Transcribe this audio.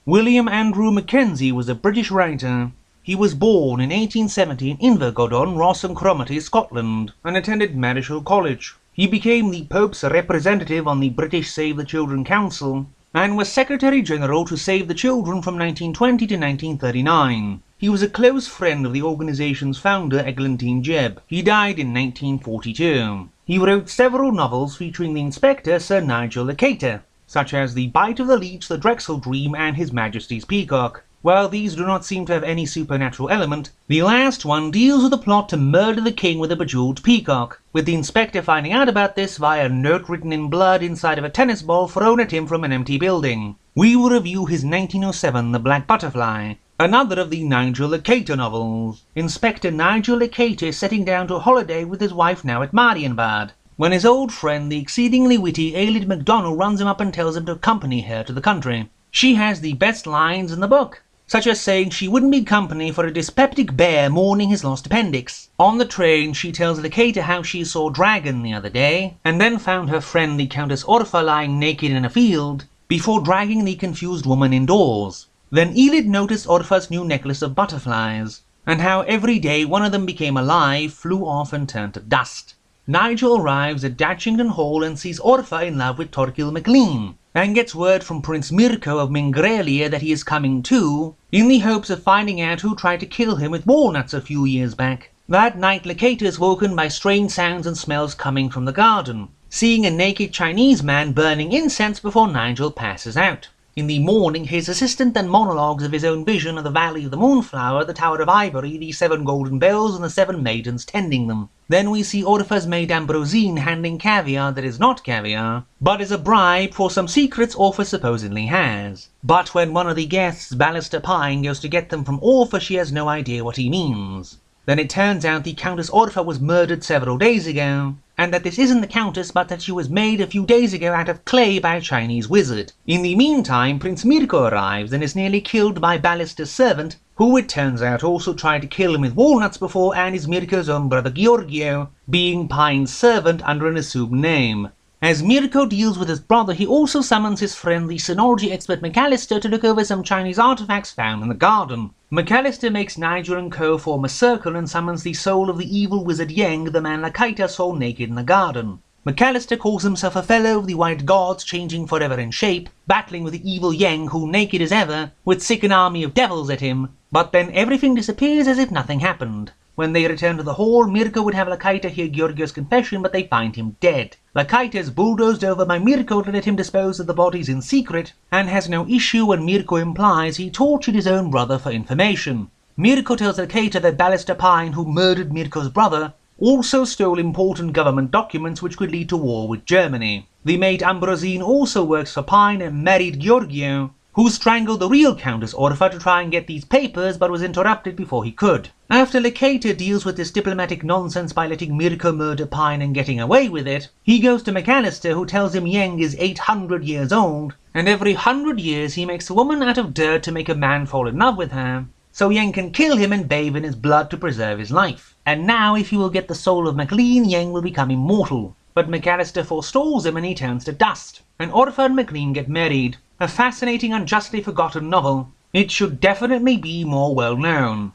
William Andrew Mackenzie was a British writer. He was born in 1870 in Invergordon, Ross and Cromarty, Scotland, and attended Marischal College. He became the Pope's representative on the British Save the Children Council, and was Secretary General to Save the Children from 1920 to 1939. He was a close friend of the organization's founder, Eglantine Jebb. He died in 1942. He wrote several novels featuring the Inspector Sir Nigel Lacaita, such as The Bite of the Leech, The Drexel Dream, and His Majesty's Peacock. While these do not seem to have any supernatural element, the last one deals with a plot to murder the king with a bejeweled peacock, with the inspector finding out about this via a note written in blood inside of a tennis ball thrown at him from an empty building. We will review his 1907 The Black Butterfly, another of the Nigel Lacaita novels. Inspector Nigel Lacaita is setting down to a holiday with his wife now at Marienbad, when his old friend, the exceedingly witty Ailid MacDonald, runs him up and tells him to accompany her to the country. She has the best lines in the book, such as saying she wouldn't be company for a dyspeptic bear mourning his lost appendix. On the train, she tells Lacaita how she saw Dragon the other day, and then found her friend the Countess Orpha lying naked in a field, before dragging the confused woman indoors. Then Ailid noticed Orpha's new necklace of butterflies, and how every day one of them became alive, flew off and turned to dust. Nigel arrives at Datchington Hall and sees Orpha in love with Torquil MacLean, and gets word from Prince Mirko of Mingrelia that he is coming too, in the hopes of finding out who tried to kill him with walnuts a few years back. That night Lacaita is woken by strange sounds and smells coming from the garden, seeing a naked Chinese man burning incense before Nigel passes out. In the morning, his assistant then monologues of his own vision of the Valley of the Moonflower, the Tower of Ivory, the 7 golden bells, and the 7 maidens tending them. Then we see Orpha's maid Ambrosine handing caviar that is not caviar, but is a bribe for some secrets Orpha supposedly has. But when one of the guests, Ballister Pine, goes to get them from Orpha, she has no idea what he means. Then it turns out the Countess Orpha was murdered several days ago, and that this isn't the Countess, but that she was made a few days ago out of clay by a Chinese wizard. In the meantime, Prince Mirko arrives and is nearly killed by Ballister's servant, who it turns out also tried to kill him with walnuts before, and is Mirko's own brother Giorgio, being Pine's servant under an assumed name. As Mirko deals with his brother, he also summons his friend the sonology expert McAllister to look over some Chinese artifacts found in the garden. McAllister makes Nigel and co form a circle and summons the soul of the evil wizard Yang, the man Lacaita saw naked in the garden. McAllister calls himself a fellow of the white gods, changing forever in shape, battling with the evil Yang, who, naked as ever, would sick an army of devils at him, but then everything disappears as if nothing happened. When they return to the hall, Mirko would have Lacaita hear Giorgio's confession, but they find him dead. Lacaita is bulldozed over by Mirko to let him dispose of the bodies in secret, and has no issue when Mirko implies he tortured his own brother for information. Mirko tells Lacaita that Ballister Pine, who murdered Mirko's brother, also stole important government documents which could lead to war with Germany. The maid Ambrosine also works for Pine and married Giorgio, who strangled the real Countess Orpha to try and get these papers, but was interrupted before he could. After Lacaita deals with this diplomatic nonsense by letting Mirko murder Pine and getting away with it, he goes to McAllister, who tells him Yang is 800 years old, and every 100 years he makes a woman out of dirt to make a man fall in love with her, so Yang can kill him and bathe in his blood to preserve his life. And now, if he will get the soul of MacLean, Yang will become immortal. But McAllister forestalls him and he turns to dust, and Orpha and MacLean get married. A fascinating, unjustly forgotten novel. It should definitely be more well known.